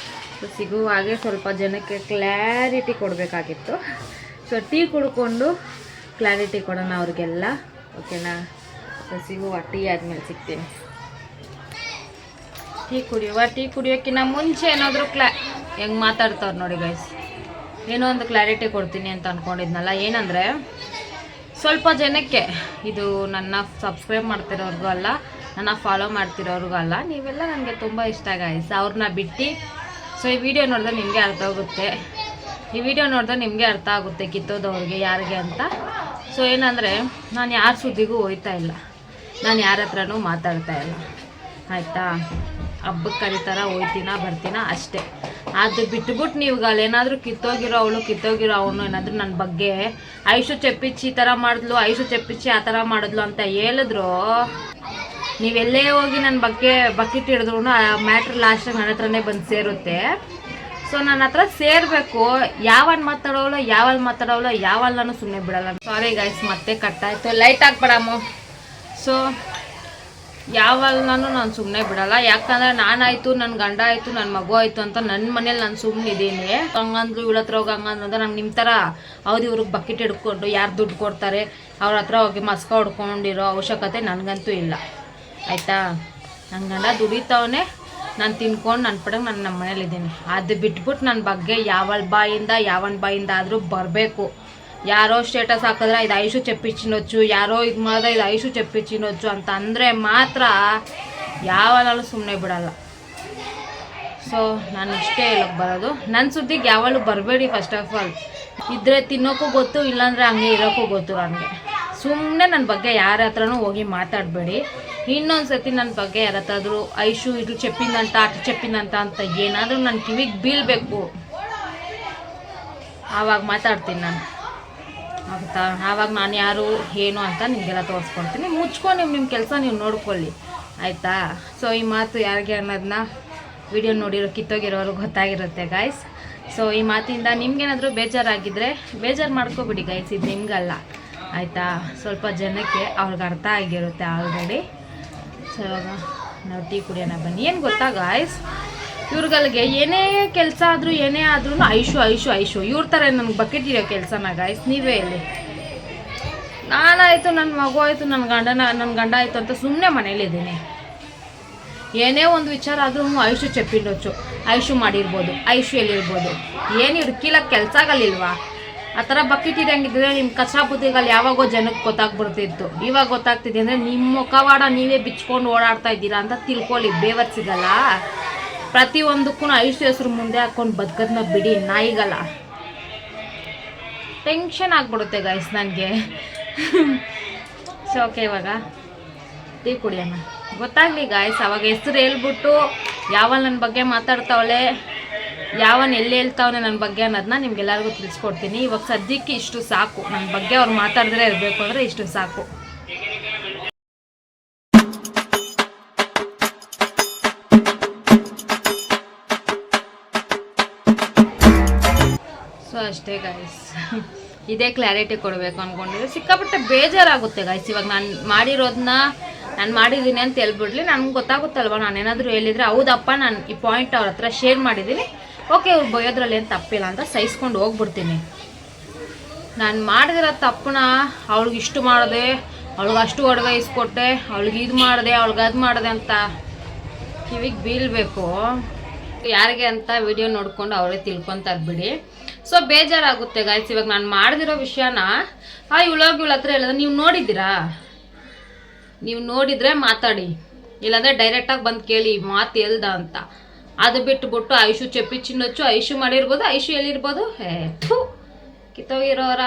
ಸೊ ಸಿಗುವಾಗೆ ಸ್ವಲ್ಪ ಜನಕ್ಕೆ ಕ್ಲಾರಿಟಿ ಕೊಡಬೇಕಾಗಿತ್ತು. ಸೊ ಟೀ ಕುಡ್ಕೊಂಡು ಕ್ಲಾರಿಟಿ ಕೊಡೋಣ ಅವ್ರಿಗೆಲ್ಲ, ಓಕೆನಾ? ಸೊ ಸಿಗುವ, ಟೀ ಆದಮೇಲೆ ಸಿಗ್ತೀನಿ. ಟೀ ಕುಡಿಯೋಕ್ಕಿಂತ ಮುಂಚೆ ಏನಾದರೂ ಹೆಂಗೆ ಮಾತಾಡ್ತಾವ್ರು ನೋಡಿ ಗೈಸ್. ಏನೋ ಒಂದು ಕ್ಲಾರಿಟಿ ಕೊಡ್ತೀನಿ ಅಂತ ಅಂದ್ಕೊಂಡಿದ್ನಲ್ಲ. ಏನಂದರೆ ಸ್ವಲ್ಪ ಜನಕ್ಕೆ, ಇದು ನನ್ನ ಸಬ್ಸ್ಕ್ರೈಬ್ ಮಾಡ್ತಿರೋರ್ಗೂ ಅಲ್ಲ, ನನ್ನ ಫಾಲೋ ಮಾಡ್ತಿರೋರ್ಗೂ ಅಲ್ಲ, ನೀವೆಲ್ಲ ನನಗೆ ತುಂಬ ಇಷ್ಟ ಗೈಸ್, ಅವ್ರನ್ನ ಬಿಟ್ಟು. ಸೊ ಈ ವಿಡಿಯೋ ನೋಡಿದ್ರೆ ನಿಮಗೆ ಅರ್ಥ ಆಗುತ್ತೆ ಈ ವಿಡಿಯೋ ನೋಡಿದ್ರೆ ನಿಮಗೆ ಅರ್ಥ ಆಗುತ್ತೆ ಕಿತ್ತೋದವ್ರಿಗೆ ಯಾರಿಗೆ ಅಂತ. ಸೊ ಏನಂದರೆ ನಾನು ಯಾರ ಸುದ್ದಿಗೂ ಹೋಯ್ತಾ ಇಲ್ಲ, ನಾನು ಯಾರ ಹತ್ರನೂ ಮಾತಾಡ್ತಾ ಇಲ್ಲ ಆಯಿತಾ. ಹಬ್ಬಕ್ಕೆ ಕರೀತಾರ ಹೋಯ್ತೀನ ಬರ್ತೀನ ಅಷ್ಟೇ. ಅದು ಬಿಟ್ಬಿಟ್ಟು ನೀವುಗಳೇನಾದರೂ ಕಿತ್ತೋಗಿರೋ ಅವನು ಏನಾದರೂ ನನ್ನ ಬಗ್ಗೆ ಐಶು ಚೆಪ್ಪಿಚ್ಚಿ ಈ ಥರ ಮಾಡಿದ್ಲು, ಐಶು ಚೆಪ್ಪಿಚ್ಚಿ ಆ ಥರ ಮಾಡಿದ್ಲು ಅಂತ ಹೇಳಿದ್ರು, ನೀವೆಲ್ಲೇ ಹೋಗಿ ನನ್ನ ಬಗ್ಗೆ ಬಕೆಟ್ ಹಿಡಿದ್ರು ಆ ಮ್ಯಾಟ್ರ್ ಲಾಸ್ಟಾಗಿ ನನ್ನ ಹತ್ರನೇ ಬಂದು ಸೇರುತ್ತೆ. ಸೊ ನನ್ನ ಹತ್ರ ಸೇರಬೇಕು. ಯಾವಲ್ಲಿ ಮಾತಾಡೋವಲ್ಲ ಯಾವಲ್ಲಿ ನಾನು ಸುಮ್ಮನೆ ಬಿಡಲ್ಲ. ಸಾರಿ ಗೈಸ್, ಮತ್ತೆ ಕಟ್ಟಾಯಿತು. ಲೈಟ್ ಹಾಕ್ಬೇಡಮ್ಮ. ಸೊ ಯಾವಲ್ಲೂ ನಾನು ಸುಮ್ಮನೆ ಬಿಡಲ್ಲ. ಯಾಕಂದರೆ ನಾನಾಯಿತು, ನನ್ನ ಗಂಡ ಆಯಿತು, ನನ್ನ ಮಗು ಆಯಿತು ಅಂತ ನನ್ನ ಮನೇಲಿ ನಾನು ಸುಮ್ಮನಿದ್ದೀನಿ. ಹಂಗಂದ್ರು ಇವಳ ಹತ್ರ ಹೋಗಿ ಹಂಗಂದ್ರೆ ನಂಗೆ ನಿಮ್ಮ ಥರ ಹೌದು ಇವ್ರಿಗೆ ಬಕೆಟ್ ಹಿಡ್ಕೊಂಡು ಯಾರು ದುಡ್ಡು ಕೊಡ್ತಾರೆ ಅವ್ರ ಹತ್ರ ಹೋಗಿ ಮಸ್ಕ ಹೊಡ್ಕೊಂಡಿರೋ ಅವಶ್ಯಕತೆ ನನಗಂತೂ ಇಲ್ಲ ಆಯಿತಾ. ನನ್ನ ಗಂಡ ದುಡಿತಾವನೆ, ನಾನು ತಿನ್ಕೊಂಡು ನನ್ನ ಪಡೆಗೆ ನಾನು ನಮ್ಮ ಮನೇಲಿದ್ದೀನಿ. ಅದು ಬಿಟ್ಬಿಟ್ಟು ನನ್ನ ಬಗ್ಗೆ ಯಾವನ ಬಾಯಿಂದ ಆದರೂ ಬರಬೇಕು. ಯಾರೋ ಸ್ಟೇಟಸ್ ಹಾಕಿದ್ರೆ ಇದು ಐಶು ಚೆಪ್ಪಿಚ್ಚಿನೊಚ್ಚು, ಯಾರೋ ಇದು ಮಾಡಿದ್ರೆ ಇದು ಐಶು ಚೆಪ್ಪಿಚ್ಚಿನೊಚ್ಚು ಅಂತ ಅಂದರೆ ಮಾತ್ರ ಯಾವಲ್ಲೂ ಸುಮ್ಮನೆ ಬಿಡಲ್ಲ. ಸೊ ನಾನು ಇಷ್ಟೇ ಹೇಳಕ್ಕೆ ಬರೋದು, ನನ್ನ ಸುದ್ದಿಗೆ ಯಾವಲ್ಲೂ ಬರಬೇಡಿ. ಫಸ್ಟ್ ಆಫ್ ಆಲ್ ಇದ್ದರೆ ತಿನ್ನೋಕ್ಕೂ ಗೊತ್ತು, ಇಲ್ಲಾಂದರೆ ಹಂಗೆ ಇರೋಕ್ಕೂ ಗೊತ್ತು. ನನಗೆ ಸುಮ್ಮನೆ ನನ್ನ ಬಗ್ಗೆ ಯಾರ ಹತ್ರನೂ ಹೋಗಿ ಮಾತಾಡಬೇಡಿ. ಇನ್ನೊಂದು ಸತಿ ನನ್ನ ಬಗ್ಗೆ ಯಾರ ಹತ್ರಾದ್ರೂ ಐಶು ಇದು ಚೆಪ್ಪಿಂದಂತ ಅటు ಚೆಪ್ಪಿಂದಂತ ಅಂತ ಏನಾದರೂ ನನ್ನ ಕಿವಿಗೆ ಬೀಳಬೇಕು, ಆವಾಗ ಮಾತಾಡ್ತೀನಿ ನಾನು ಆಗುತ್ತಾ. ಆವಾಗ ನಾನು ಯಾರು ಏನು ಅಂತ ನಿಮಗೆಲ್ಲ ತೋರಿಸ್ಕೊಡ್ತೀನಿ. ಮುಚ್ಕೊಂಡು ನಿಮ್ಮ ಕೆಲಸ ನೀವು ನೋಡ್ಕೊಳ್ಳಿ ಆಯಿತಾ. ಸೊ ಈ ಮಾತು ಯಾರಿಗೆ ಅನ್ನೋದನ್ನ ವಿಡಿಯೋ ನೋಡಿರೋ ಕಿತ್ತೋಗಿರೋರು ಗೊತ್ತಾಗಿರುತ್ತೆ ಗೈಸ್. ಸೊ ಈ ಮಾತಿಂದ ನಿಮ್ಗೇನಾದರೂ ಬೇಜಾರಾಗಿದ್ದರೆ ಬೇಜಾರು ಮಾಡ್ಕೊಬಿಡಿ ಗೈಸ್, ಇದು ನಿಮಗಲ್ಲ ಆಯಿತಾ. ಸ್ವಲ್ಪ ಜನಕ್ಕೆ ಅವ್ರಿಗೆ ಅರ್ಥ ಆಗಿರುತ್ತೆ ಆಲ್ರೆಡಿ. ಸೊ ಇವಾಗ ನಾವು ಟೀ ಕುಡಿಯೋಣ ಬನ್ನಿ. ಏನು ಗೊತ್ತಾ ಗಾಯ್ಸ್, ಇವ್ರುಗಳಿಗೆ ಏನೇ ಕೆಲಸ ಆದರೂ ಏನೇ ಆದ್ರೂ ಐಶು ಇವ್ರ ಥರ ನನಗೆ ಬಕೆಟ್ ಇರೋ ಕೆಲಸನ ಗಾಯ್ಸ್. ನೀವೇ ಹೇಳಿ, ನಾನಾಯಿತು, ನನ್ನ ಮಗು ಆಯಿತು, ನನ್ನ ಗಂಡ ಆಯಿತು ಅಂತ ಸುಮ್ಮನೆ ಮನೇಲಿದ್ದೀನಿ. ಏನೇ ಒಂದು ವಿಚಾರ ಆದರೂ ಐಶು ಚೆಪ್ಪಿಂಡೊಚ್ಚು, ಐಶು ಮಾಡಿರ್ಬೋದು, ಐಶು ಎಲ್ಲಿರ್ಬೋದು. ಏನು ಇವ್ರು ಕೀಳಕ್ಕೆ ಕೆಲಸ ಆಗಲಿಲ್ವಾ? ಆ ಥರ ಬಕೆಟ್ ಇರೋಂಗಿದ್ರೆ ನಿಮ್ಮ ಕಸ ಬುದ್ಧಿಗಳು ಯಾವಾಗೋ ಜನಕ್ಕೆ ಗೊತ್ತಾಗ್ಬಿಡ್ತಿತ್ತು. ಇವಾಗ ಗೊತ್ತಾಗ್ತಿದೆ ಅಂದರೆ ನಿಮ್ಮ ಮುಖವಾಡ ನೀವೇ ಬಿಚ್ಕೊಂಡು ಓಡಾಡ್ತಾ ಇದ್ದೀರಾ ಅಂತ ತಿಳ್ಕೊಳ್ಳಿ. ಬೇವರ್ ಸಿಗಲ್ಲ. ಪ್ರತಿಯೊಂದಕ್ಕೂ ಐಶು ಹೆಸರು ಮುಂದೆ ಹಾಕ್ಕೊಂಡು ಬದುಕೋದನ್ನ ಬಿಡಿ, ನಾಯಿಗಲ್ಲ. ಟೆನ್ಷನ್ ಆಗಿಬಿಡುತ್ತೆ ಗೈಸ್ ನನಗೆ. ಸೊ ಓಕೆ, ಇವಾಗ ಟೀ ಕುಡಿಯೋಣ. ಗೊತ್ತಾಗಲಿ ಗಾಯ್ಸ್, ಅವಾಗ ಹೆಸರು ಹೇಳ್ಬಿಟ್ಟು ಯಾವಲ್ಲಿ ನನ್ನ ಬಗ್ಗೆ ಮಾತಾಡ್ತಾವಳೆ, ಯಾವನ್ ಎಲ್ಲಿ ಹೇಳ್ತಾವನೆ ನನ್ನ ಬಗ್ಗೆ ಅನ್ನೋದನ್ನ ನಿಮ್ಗೆಲ್ಲರಿಗೂ ತಿಳಿಸ್ಕೊಡ್ತೀನಿ. ಇವಾಗ ಸದ್ಯಕ್ಕೆ ಇಷ್ಟು ಸಾಕು. ನನ್ನ ಬಗ್ಗೆ ಅವ್ರು ಮಾತಾಡಿದ್ರೆ ಇರಬೇಕು ಅಂದರೆ ಇಷ್ಟು ಸಾಕು. ಸೊ ಅಷ್ಟೇ ಗಾಯ್ಸ್, ಇದೇ ಕ್ಲಾರಿಟಿ ಕೊಡಬೇಕು ಅಂದ್ಕೊಂಡಿದ್ರೆ ಸಿಕ್ಕಾಪಟ್ಟೆ ಬೇಜಾರಾಗುತ್ತೆ ಗಾಯ್ಸ್. ಇವಾಗ ನಾನು ಮಾಡಿರೋದನ್ನ ನಾನು ಮಾಡಿದ್ದೀನಿ ಅಂತ ಹೇಳ್ಬಿಡ್ಲಿ, ನನಗೆ ಗೊತ್ತಾಗುತ್ತಲ್ವ. ನಾನೇನಾದರೂ ಹೇಳಿದರೆ ಹೌದಪ್ಪ ನಾನು ಈ ಪಾಯಿಂಟ್ ಅವ್ರ ಹತ್ರ ಶೇರ್ ಮಾಡಿದ್ದೀನಿ, ಓಕೆ ಇವ್ರು ಬೈಯೋದ್ರಲ್ಲಿ ಏನು ತಪ್ಪಿಲ್ಲ ಅಂತ ಸಹಿಸ್ಕೊಂಡು ಹೋಗ್ಬಿಡ್ತೀನಿ. ನಾನು ಮಾಡಿದಿರೋ ತಪ್ಪನ್ನ ಅವಳಿಗೆ ಇಷ್ಟು ಮಾಡಿದೆ, ಅವಳಿಗೆ ಅಷ್ಟು ಒಡವೆ ಇಸ್ಕೊಟ್ಟೆ, ಅವಳಿಗೆ ಇದು ಮಾಡಿದೆ, ಅವಳಿಗೆ ಅದು ಮಾಡಿದೆ ಅಂತ ಕಿವಿಗೆ ಬೀಳಬೇಕು. ಯಾರಿಗೆ ಅಂತ ವಿಡಿಯೋ ನೋಡ್ಕೊಂಡು ಅವರೇ ತಿಳ್ಕೊತಾರೆ ಬಿಡಿ. ಸೊ ಬೇಜಾರಾಗುತ್ತೆ ಗಾಯ್ಸ್. ಇವಾಗ ನಾನು ಮಾಡಿದಿರೋ ವಿಷಯನ ಇವಳ ಹತ್ರ ಹೇಳಿದ್ರೆ ನೀವು ನೋಡಿದರೆ ಮಾತಾಡಿ, ಇಲ್ಲಾಂದರೆ ಡೈರೆಕ್ಟಾಗಿ ಬಂದು ಕೇಳಿ ಮಾತು ಹೇಳ್ದ ಅಂತ. ಅದು ಬಿಟ್ಟುಬಿಟ್ಟು ಐಶು ಚೆಪ್ಪಿಚ್ಚಿನೊಚ್ಚು, ಐಶು ಮಾಡಿರ್ಬೋದು, ಐಶು ಎಲ್ಲಿರ್ಬೋದು, ಕಿತ್ತೋಗಿರೋರ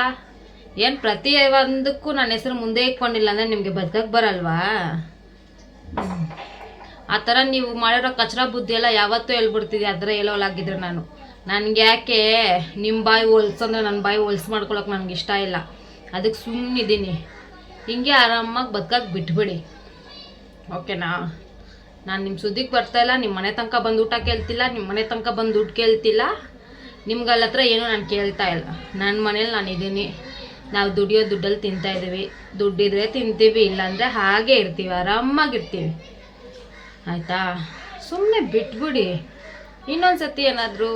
ಏನು ಪ್ರತಿ ಒಂದಕ್ಕೂ ನನ್ನ ಹೆಸರು ಮುಂದೆ ಇಟ್ಕೊಂಡಿಲ್ಲ ಅಂದರೆ ನಿಮಗೆ ಬದುಕಕ್ಕೆ ಬರಲ್ವಾ? ಆ ಥರ ನೀವು ಮಾಡಿರೋ ಕಚರಾ ಬುದ್ಧಿ ಎಲ್ಲ ಯಾವತ್ತೂ ಹೇಳ್ಬಿಡ್ತಿದ್ದೆ. ಅದರ ಹೇಳೋಲಾಗಿದ್ರೆ ನನಗೆ ಯಾಕೆ ನಿಮ್ಮ ಬಾಯಿ ಹೊಲ್ಸಂದ್ರೆ ನನ್ನ ಬಾಯಿ ಹೊಲ್ಸು ಮಾಡ್ಕೊಳಕ್ಕೆ ನನಗೆ ಇಷ್ಟ ಇಲ್ಲ. ಅದಕ್ಕೆ ಸುಮ್ಮನಿದ್ದೀನಿ. ಹಿಂಗೆ ಆರಾಮಾಗಿ ಬದುಕಕ್ಕೆ ಬಿಟ್ಬಿಡಿ, ಓಕೆನಾ? ನಾನು ನಿಮ್ಮ ಸುದ್ದಿಗೆ ಬರ್ತಾಯಿಲ್ಲ, ನಿಮ್ಮ ಮನೆ ತನಕ ಬಂದು ಊಟ ಕೇಳ್ತಿಲ್ಲ, ನಿಮ್ಮ ಮನೆ ತನಕ ಬಂದು ದುಡ್ಡು ಕೇಳ್ತಿಲ್ಲ, ನಿಮ್ಗಳ ಹತ್ರ ಏನೂ ನಾನು ಕೇಳ್ತಾ ಇಲ್ಲ. ನನ್ನ ಮನೇಲಿ ನಾನಿದ್ದೀನಿ, ನಾವು ದುಡಿಯೋ ದುಡ್ಡಲ್ಲಿ ತಿಂತಾಯಿದ್ದೀವಿ. ದುಡ್ಡಿದ್ರೆ ತಿಂತೀವಿ, ಇಲ್ಲಾಂದರೆ ಹಾಗೆ ಇರ್ತೀವಿ, ಆರಾಮಾಗಿರ್ತೀವಿ ಆಯಿತಾ. ಸುಮ್ಮನೆ ಬಿಟ್ಬಿಡಿ. ಇನ್ನೊಂದು ಸತಿ ಏನಾದರೂ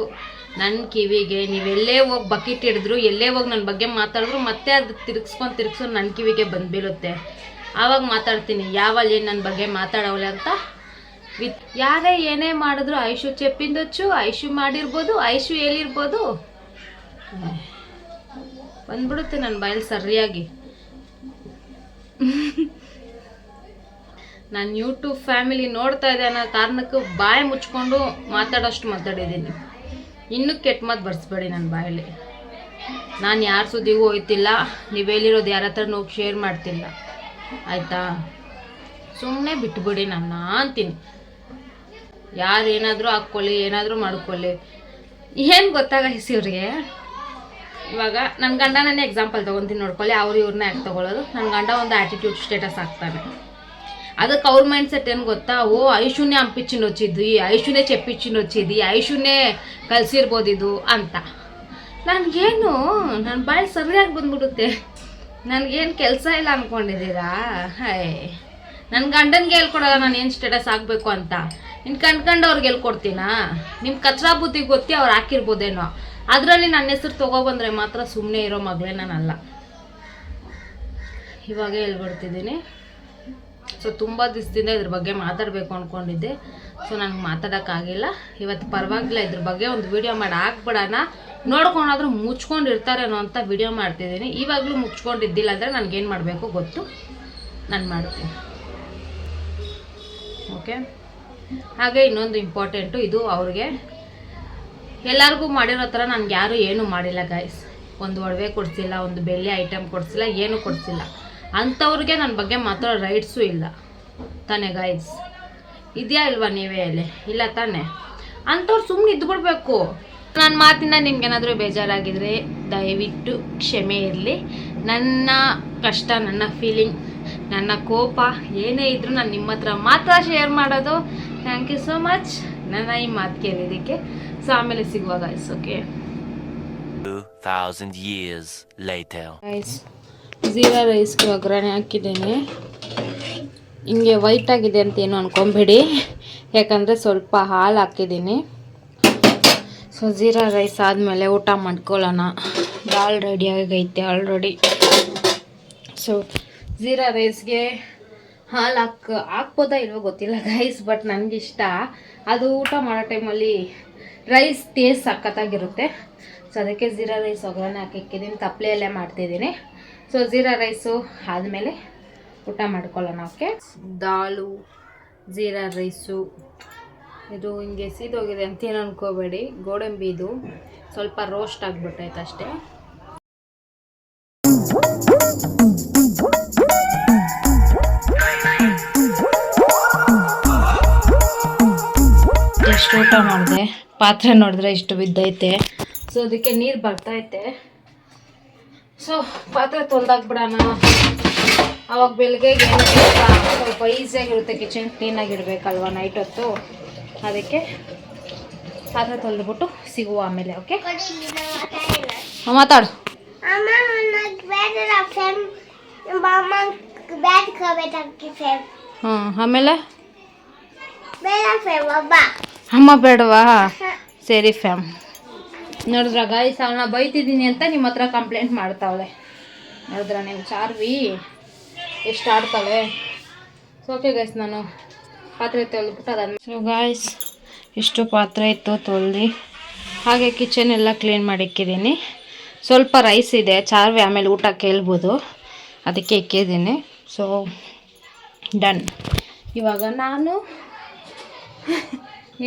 ನನ್ನ ಕಿವಿಗೆ ನೀವೆಲ್ಲೇ ಹೋಗಿ ಬಕೆಟ್ ಹಿಡಿದ್ರು, ಎಲ್ಲೇ ಹೋಗಿ ನನ್ನ ಬಗ್ಗೆ ಮಾತಾಡಿದ್ರು ಮತ್ತೆ ಅದು ತಿರ್ಗಿಸ್ಕೊಂಡು ನನ್ನ ಕಿವಿಗೆ ಬಂದು ಬೀಳುತ್ತೆ. ಆವಾಗ ಮಾತಾಡ್ತೀನಿ ಯಾವಲ್ಲಿ ಏನು ನನ್ನ ಬಗ್ಗೆ ಮಾತಾಡೋಳೆ ಅಂತ. ಯಾರೇ ಏನೇ ಮಾಡಿದ್ರು ಐಶು ಚೆಪ್ಪಿಂದೊಚ್ಚು, ಐಶು ಮಾಡಿರ್ಬೋದು, ಐಶು ಎಲ್ಲಿರ್ಬೋದು ಬಂದ್ಬಿಡುತ್ತೆ ನನ್ನ ಬಾಯಲ್ಲಿ ಸರಿಯಾಗಿ. ನಾನು ಯೂಟ್ಯೂಬ್ ಫ್ಯಾಮಿಲಿ ನೋಡ್ತಾ ಇದ್ದೆ ಅನ್ನೋ ಕಾರಣಕ್ಕೆ ಬಾಯಿ ಮುಚ್ಕೊಂಡು ಮಾತಾಡೋಷ್ಟು ಮಾತಾಡಿದ್ದೀನಿ. ಇನ್ನೂ ಕೆಟ್ಟ ಮಾತು ಬರ್ಸ್ಬೇಡಿ ನನ್ನ ಬಾಯಲ್ಲಿ. ನಾನು ಯಾರ ಸುದ್ದಿಗೂ ಹೋಯ್ತಿಲ್ಲ, ನೀವು ಹೇಳಿರೋದು ಯಾರ ಹತ್ರನೂ ಶೇರ್ ಮಾಡ್ತಿಲ್ಲ ಆಯಿತಾ. ಸುಮ್ಮನೆ ಬಿಟ್ಬಿಡಿ ನನ್ನ ಅಂತೀನಿ. ಯಾರು ಏನಾದರೂ ಹಾಕ್ಕೊಳ್ಳಿ, ಏನಾದರೂ ಮಾಡ್ಕೊಳ್ಳಿ. ಏನು ಗೊತ್ತಾಗೈಸಿ ಇವ್ರಿಗೆ, ಇವಾಗ ನನ್ನ ಗಂಡನೇ ಎಕ್ಸಾಂಪಲ್ ತೊಗೊತೀನಿ ನೋಡ್ಕೊಳ್ಳಿ. ಅವ್ರು ಇವ್ರನ್ನ ಯಾಕೆ ತೊಗೊಳ್ಳೋದು? ನನ್ನ ಗಂಡ ಒಂದು ಆ್ಯಟಿಟ್ಯೂಡ್ ಸ್ಟೇಟಸ್ ಹಾಕ್ತಾನೆ. ಅದಕ್ಕೆ ಅವ್ರ ಮೈಂಡ್ ಸೆಟ್ ಏನು ಗೊತ್ತಾ, ಓ ಐಶುನೇ ಹಂಪಿಚ್ಚಿನ వచ్చిದ್ವಿ, ಐಶುನೇ ಚೆಪ್ಪಿಚ್ಚಿನ వచ్చిದ್ವಿ, ಐಶುನೇ ಕಲಿಸಿರ್ಬೋದಿದು ಅಂತ. ನನಗೇನು ನನ್ನ ಬಾಯಿ ಸರಿಯಾಗಿ ಬಂದ್ಬಿಡುತ್ತೆ. ನನಗೇನು ಕೆಲಸ ಇಲ್ಲ ಅಂದ್ಕೊಂಡಿದ್ದೀರಾ? ಹಾಯ್, ನನ್ನ ಗಂಡನಿಗೆ ಹೇಳ್ಕೊಡೋಲ್ಲ ನಾನು ಏನು ಸ್ಟೇಟಸ್ ಹಾಕಬೇಕು ಅಂತ. ಇನ್ನು ಕಂಡ್ಕೊಂಡು ಅವ್ರಿಗೆ ಹೇಳ್ಕೊಡ್ತೀನಾ? ನಿಮ್ಮ ಕಚ್ರಾ ಬುದ್ಧಿ ಗೊತ್ತಿ ಅವ್ರು ಹಾಕಿರ್ಬೋದೇನೋ. ಅದರಲ್ಲಿ ನನ್ನ ಹೆಸರು ತೊಗೊಬಂದರೆ ಮಾತ್ರ ಸುಮ್ಮನೆ ಇರೋ ಮಗಳೇ ನಾನಲ್ಲ. ಇವಾಗ ಹೇಳ್ಬಿಡ್ತಿದ್ದೀನಿ. ಸೊ ತುಂಬ ದಿವಸದಿಂದ ಇದ್ರ ಬಗ್ಗೆ ಮಾತಾಡಬೇಕು ಅಂದ್ಕೊಂಡಿದ್ದೆ. ಸೊ ನನಗೆ ಮಾತಾಡೋಕ್ಕಾಗಿಲ್ಲ. ಇವತ್ತು ಪರವಾಗಿಲ್ಲ, ಇದ್ರ ಬಗ್ಗೆ ಒಂದು ವಿಡಿಯೋ ಮಾಡಿ ಹಾಕ್ಬಿಡೋಣ. ನೋಡ್ಕೊಂಡಾದ್ರೂ ಮುಚ್ಕೊಂಡಿರ್ತಾರೇನೋ ಅಂತ ವಿಡಿಯೋ ಮಾಡ್ತಿದ್ದೀನಿ. ಇವಾಗಲೂ ಮುಚ್ಕೊಂಡಿದ್ದಿಲ್ಲ ಅಂದರೆ ನನಗೇನು ಮಾಡಬೇಕು ಗೊತ್ತು, ನಾನು ಮಾಡ್ತೀನಿ. ಓಕೆ. ಹಾಗೆ ಇನ್ನೊಂದು ಇಂಪಾರ್ಟೆಂಟು, ಇದು ಅವ್ರಿಗೆ ಎಲ್ಲರಿಗೂ ಮಾಡಿರೋ ಥರ ನನಗೆ ಯಾರೂ ಏನೂ ಮಾಡಿಲ್ಲ ಗೈಸ್. ಒಂದು ಒಡವೆ ಕೊಡಿಸಿಲ್ಲ, ಒಂದು ಬೆಳ್ಳಿ ಐಟಮ್ ಕೊಡಿಸಿಲ್ಲ, ಏನೂ ಕೊಡಿಸಿಲ್ಲ. ಅಂಥವ್ರಿಗೆ ನನ್ನ ಬಗ್ಗೆ ಮಾತ್ರ ರೈಟ್ಸು ಇಲ್ಲ ತಾನೇ ಗೈಸ್? ಇದೆಯಾ ಇಲ್ವಾ ನೀವೇ ಹೇಳಿ? ಇಲ್ಲ ತಾನೇ? ಅಂಥವ್ರು ಸುಮ್ಮನೆ ಇದ್ಬಿಡ್ಬೇಕು. ನನ್ನ ಮಾತಿಂದ ನಿಮ್ಗೇನಾದರೂ ಬೇಜಾರಾಗಿದ್ದರೆ ದಯವಿಟ್ಟು ಕ್ಷಮೆ ಇರಲಿ. ನನ್ನ ಕಷ್ಟ, ನನ್ನ ಫೀಲಿಂಗ್, ನನ್ನ ಕೋಪ ಏನೇ ಇದ್ದರೂ ನಾನು ನಿಮ್ಮ ಹತ್ರ ಮಾತ್ರ ಶೇರ್ ಮಾಡೋದು. ಥ್ಯಾಂಕ್ ಯು ಸೋ ಮಚ್ ನನ್ನ ಈ ಮಾತು ಕೇಳಿದ್ದಕ್ಕೆ. ಸೊ ಆಮೇಲೆ ಸಿಗುವ guys. Okay 2000 years later. Guys, ಜೀರಾ ರೈಸ್ಗೆ ಒಗ್ಗರಣೆ ಹಾಕಿದ್ದೇನೆ. ಹಿಂಗೆ ವೈಟ್ ಆಗಿದೆ ಅಂತ ಏನು ಅನ್ಕೊಂಬೇಡಿ, ಯಾಕಂದರೆ ಸ್ವಲ್ಪ ಹಾಲು ಹಾಕಿದ್ದೀನಿ. ಸೊ ಜೀರಾ ರೈಸ್ ಆದಮೇಲೆ ಊಟ ಮಾಡ್ಕೊಳ್ಳೋಣ. ದಾಲ್ ರೆಡಿಯಾಗೈತೆ ಆಲ್ರೆಡಿ. ಸೊ ಜೀರಾ ರೈಸ್ಗೆ ಹಾಲು ಹಾಕ್ಬೋದಾ ಇಲ್ವೋ ಗೊತ್ತಿಲ್ಲ ಗೈಸ್, ಬಟ್ ನನಗಿಷ್ಟ. ಅದು ಊಟ ಮಾಡೋ ಟೈಮಲ್ಲಿ ರೈಸ್ ಟೇಸ್ಟ್ ಸಖತ್ತಾಗಿರುತ್ತೆ. ಸೊ ಅದಕ್ಕೆ ಜೀರಾ ರೈಸ್ ಒಗ್ಗರಣೆ ಹಾಕಿಕ್ಕಿದ್ದೀನಿ. ತಪ್ಪಲೆಯಲ್ಲೇ ಮಾಡ್ತಿದ್ದೀನಿ. ಸೊ ಜೀರಾ ರೈಸು ಆದಮೇಲೆ ಊಟ ಮಾಡ್ಕೊಳ್ಳೋಣ. ಓಕೆ. ದಾಲು, ಜೀರಾ ರೈಸು, ಇದು ಹಿಂಗೆ ಸೀದೋಗಿದೆ ಅಂತೇನು ಅನ್ಕೋಬೇಡಿ. ಗೋಡಂಬಿ ಇದು ಸ್ವಲ್ಪ ರೋಸ್ಟ್ ಆಗಿಬಿಟ್ಟೈತೆ ಅಷ್ಟೇ. ಎಷ್ಟು ಊಟ ಮಾಡಿದೆ, ಪಾತ್ರೆ ನೋಡಿದ್ರೆ ಇಷ್ಟು ಬಿದ್ದೈತೆ. ಸೊ ಅದಕ್ಕೆ ನೀರು ಬರ್ತೈತೆ. ಸೊ ಪಾತ್ರೆ ತೊಳ್ದಾಕ್ಬಿಡೋಣ. ಅವಾಗ ಬೆಳಗ್ಗೆಗೆ ಸ್ವಲ್ಪ ಈಸಿಯಾಗಿರುತ್ತೆ. ಕಿಚನ್ ಕ್ಲೀನಾಗಿರ್ಬೇಕಲ್ವ ನೈಟ್ ಹೊತ್ತು. ಅದಕ್ಕೆ ಪಾತ್ರೆ ತೊಳೆದ್ಬಿಟ್ಟು ಸಿಗುವ ಆಮೇಲೆ. ಓಕೆ, ಮಾತಾಡು. ಆಮೇಲೆ ಅಮ್ಮ ಬೇಡವಾ? ಸರಿ ಫ್ಯಾಮ್. ನೋಡಿದ್ರ ಗಾಯ್ಸ್, ಅವನ್ನ ಬೈತಿದ್ದೀನಿ ಅಂತ ನಿಮ್ಮ ಹತ್ರ ಕಂಪ್ಲೇಂಟ್ ಮಾಡ್ತಾವಳೆ. ನೋಡಿದ್ರ ನೀವು ಚಾರ್ವಿ ಎಷ್ಟು ಆಡ್ತಾಳೆ. ಸೊ ಓಕೆ ಗೈಸ್, ನಾನು ಪಾತ್ರೆ ತೊಳೆದ್ಬಿಟ್ಟು ಅದನ್ನು. ಸೊ ಗಾಯ್ಸ್, ಇಷ್ಟು ಪಾತ್ರೆ ಇತ್ತು ತೊಳೆದು. ಹಾಗೆ ಕಿಚನ್ ಎಲ್ಲ ಕ್ಲೀನ್ ಮಾಡಿಕ್ಕಿದ್ದೀನಿ. ಸ್ವಲ್ಪ ರೈಸ್ ಇದೆ, ಚಾರ್ವಿ ಆಮೇಲೆ ಊಟ ಕೇಳ್ಬೋದು, ಅದಕ್ಕೆ ಇಕ್ಕಿದ್ದೀನಿ. So done. ಇವಾಗ ನಾನು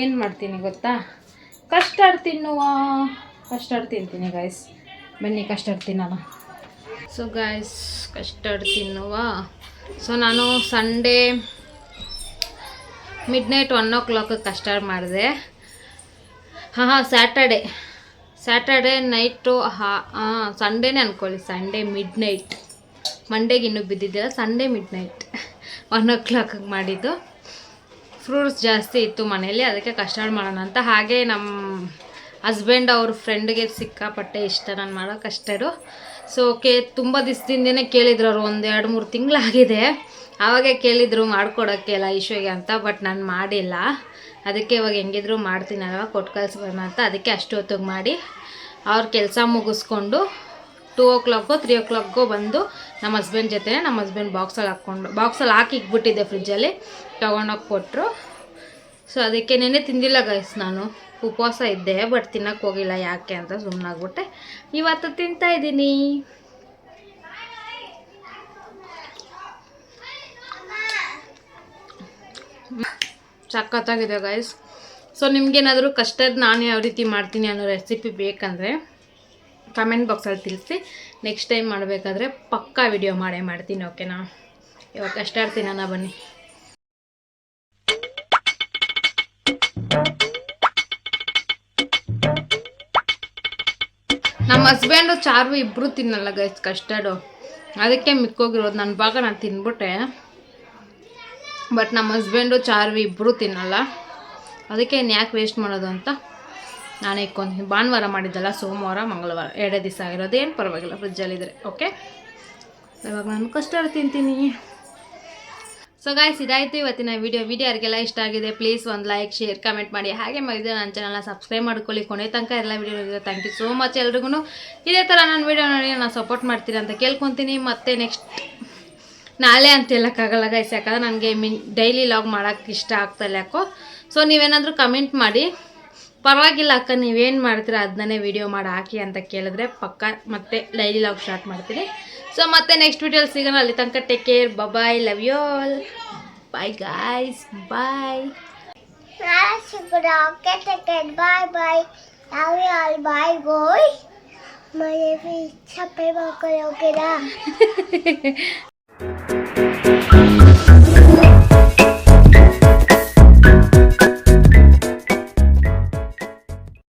ಏನು ಮಾಡ್ತೀನಿ ಗೊತ್ತಾ? ಕಸ್ಟರ್ಡ್ ತಿಂತೀನಿ ಗೈಸ್. ಬನ್ನಿ ಕಸ್ಟರ್ಡ್ ತಿನ್ನೋಣ. ಸೊ ಗೈಸ್, ಕಸ್ಟರ್ಡ್ ತಿನ್ನುವ. ಸೊ ನಾನು ಸಂಡೇ ಮಿಡ್ನೈಟ್ 1 o'clock ಕಸ್ಟರ್ಡ್ ಮಾಡಿದೆ. ಸ್ಯಾಟರ್ಡೆ ನೈಟು, ಸಂಡೇನೇ ಅಂದ್ಕೊಳ್ಳಿ, ಸಂಡೇ ಮಿಡ್ನೈಟ್. ಮಂಡೇಗೆ ಇನ್ನೂ ಬಿದ್ದಿದ್ದಿಲ್ಲ, ಸಂಡೇ ಮಿಡ್ನೈಟ್ 1 o'clock ಮಾಡಿದ್ದು. ಫ್ರೂಟ್ಸ್ ಜಾಸ್ತಿ ಇತ್ತು ಮನೇಲಿ, ಅದಕ್ಕೆ ಕಸ್ಟರ್ಡ್ ಮಾಡೋಣ ಅಂತ. ಹಾಗೆ ನಮ್ಮ ಹಸ್ಬೆಂಡ್ ಅವ್ರ ಫ್ರೆಂಡ್ಗೆ ಸಿಕ್ಕಾಪಟ್ಟೆ ಇಷ್ಟ ನಾನು ಮಾಡೋ ಕಸ್ಟರ್ಡು. ಸೊ ತುಂಬ ದಿವಸದಿಂದನೇ ಕೇಳಿದ್ರು ಅವರು, 1-2-3 ತಿಂಗಳಾಗಿದೆ. ಆವಾಗೇ ಕೇಳಿದರು ಮಾಡ್ಕೊಡೋಕ್ಕೆ ಎಲ್ಲ ಐಶ್ವರ್ಯ ಅಂತ, ಬಟ್ ನಾನು ಮಾಡಿಲ್ಲ. ಅದಕ್ಕೆ ಇವಾಗ ಹೆಂಗಿದ್ರು ಮಾಡ್ತೀನಲ್ವ, ಕೊಟ್ಟು ಕಳಿಸ್ಬರೋಣ ಅಂತ. ಅದಕ್ಕೆ ಅಷ್ಟು ಹೊತ್ತಿಗೆ ಮಾಡಿ ಅವ್ರ ಕೆಲಸ ಮುಗಿಸ್ಕೊಂಡು 2 o'clock 3 o'clock ಬಂದು ನಮ್ಮ ಹಸ್ಬೆಂಡ್ ಜೊತೆ, ನಮ್ಮ ಹಸ್ಬೆಂಡ್ ಬಾಕ್ಸಲ್ಲಿ ಹಾಕಿ ಇಕ್ಬಿಟ್ಟಿದ್ದೆ ಫ್ರಿಜ್ಜಲ್ಲಿ, ತೊಗೊಂಡೋಗಿ ಕೊಟ್ಟರು. ಸೊ ಅದಕ್ಕೆ ನೆನ್ನೆ ತಿಂದಿಲ್ಲ ಗೈಸ್, ನಾನು ಉಪವಾಸ ಇದ್ದೆ, ಬಟ್ ತಿನ್ನೋಕ್ಕೆ ಹೋಗಿಲ್ಲ. ಯಾಕೆ ಅಂತ ಸುಮ್ಮನಾಗ್ಬಿಟ್ಟೆ. ಇವತ್ತು ತಿಂತಾಯಿದ್ದೀನಿ. ಸಖತ್ತಾಗಿದೆ ಗೈಸ್. ಸೊ ನಿಮ್ಗೇನಾದರೂ ಕಸ್ಟರ್ಡ್ ನಾನು ಯಾವ ರೀತಿ ಮಾಡ್ತೀನಿ ಅನ್ನೋ ರೆಸಿಪಿ ಬೇಕಂದರೆ ಕಮೆಂಟ್ ಬಾಕ್ಸಲ್ಲಿ ತಿಳಿಸಿ. ನೆಕ್ಸ್ಟ್ ಟೈಮ್ ಮಾಡಬೇಕಾದ್ರೆ ಪಕ್ಕಾ ವಿಡಿಯೋ ಮಾಡ್ತೀನಿ. ಓಕೆನಾ? ಇವಾಗ ಕಸ್ಟರ್ಡ್ ತಿನ್ನೋಣ ಬನ್ನಿ. ನಮ್ಮ ಹಸ್ಬೆಂಡು ಚಾರು ಇಬ್ಬರು ತಿನ್ನಲ್ಲ ಗೈಸ್ ಕಸ್ಟರ್ಡು, ಅದಕ್ಕೆ ಮಿಕ್ಕೋಗಿರೋದು. ನನ್ನ ಭಾಗ ನಾನು ತಿಂದ್ಬಿಟ್ಟೆ, ಬಟ್ ನಮ್ಮ ಹಸ್ಬೆಂಡು ಚಾರು ಇಬ್ಬರು ತಿನ್ನಲ್ಲ, ಅದಕ್ಕೆ ಯಾಕೆ ವೇಸ್ಟ್ ಮಾಡೋದು ಅಂತ ನಾನೇ ಇಕ್ಕೊಂತೀನಿ. ಭಾನುವಾರ ಮಾಡಿದ್ದಲ್ಲ, ಸೋಮವಾರ ಮಂಗಳವಾರ 2 ದಿವಸ ಆಗಿರೋದು, ಏನು ಪರವಾಗಿಲ್ಲ ಫ್ರಿಜ್ಜಲ್ಲಿದ್ದರೆ. ಓಕೆ, ಇವಾಗ ನಾನು ಕಸ್ಟರ್ಡ್ ತಿಂತೀನಿ. ಸೊ ಗಾಯ್ಸ್, ಇದಾಯಿತು ಇವತ್ತಿನ ವಿಡಿಯೋ ಯಾರಿಗೆಲ್ಲ ಇಷ್ಟ ಆಗಿದೆ ಪ್ಲೀಸ್ ಒಂದು ಲೈಕ್, ಶೇರ್, ಕಮೆಂಟ್ ಮಾಡಿ. ಹಾಗೆ ಮಾಡಿದ್ರೆ ನನ್ನ ಚಾನಲ್ನ ಸಬ್ಸ್ಕ್ರೈಬ್ ಮಾಡ್ಕೊಳ್ಳಿ. ಕೊನೆ ತನಕ ಎಲ್ಲ ವಿಡಿಯೋ ನೋಡಿದ್ರೆ ಥ್ಯಾಂಕ್ ಯು ಸೋ ಮಚ್. ಎಲ್ರಿಗೂ ಇದೇ ಥರ ನನ್ನ ವಿಡಿಯೋ ನೋಡಿ ನಾನು ಸಪೋರ್ಟ್ ಮಾಡ್ತೀರಿ ಅಂತ ಕೇಳ್ಕೊತೀನಿ. ಮತ್ತು ನೆಕ್ಸ್ಟ್ ನಾಳೆ ಅಂತ ಹೇಳೋಕ್ಕಾಗಲ್ಲ ಗೈಸ್, ಯಾಕಂದರೆ ನನಗೆ ಡೈಲಿ ಲಾಗ್ ಮಾಡೋಕ್ಕೆ ಇಷ್ಟ ಆಗ್ತಾಯಿಲ್ಲ ಯಾಕೋ. ಸೊ ನೀವೇನಾದರೂ ಕಮೆಂಟ್ ಮಾಡಿ, ಪರವಾಗಿಲ್ಲ ಅಕ್ಕ ನೀವೇನು ಮಾಡ್ತೀರಾ ಅದನ್ನೇ ವಿಡಿಯೋ ಮಾಡಿ ಹಾಕಿ ಅಂತ ಕೇಳಿದ್ರೆ ಪಕ್ಕ ಮತ್ತೆ ಡೈಲಿ ಲಾಗ್ ಸ್ಟಾರ್ಟ್ ಮಾಡ್ತೀನಿ. ಸೊ ಮತ್ತೆ ನೆಕ್ಸ್ಟ್ ವಿಡಿಯೋಲಿ ಸಿಗೋಣ. ಅಲ್ಲಿ ತನಕ take care, bye, love you all, bye guys, bye. Bye bye. Love you all. Bye boy. My name is Chappy Bakala.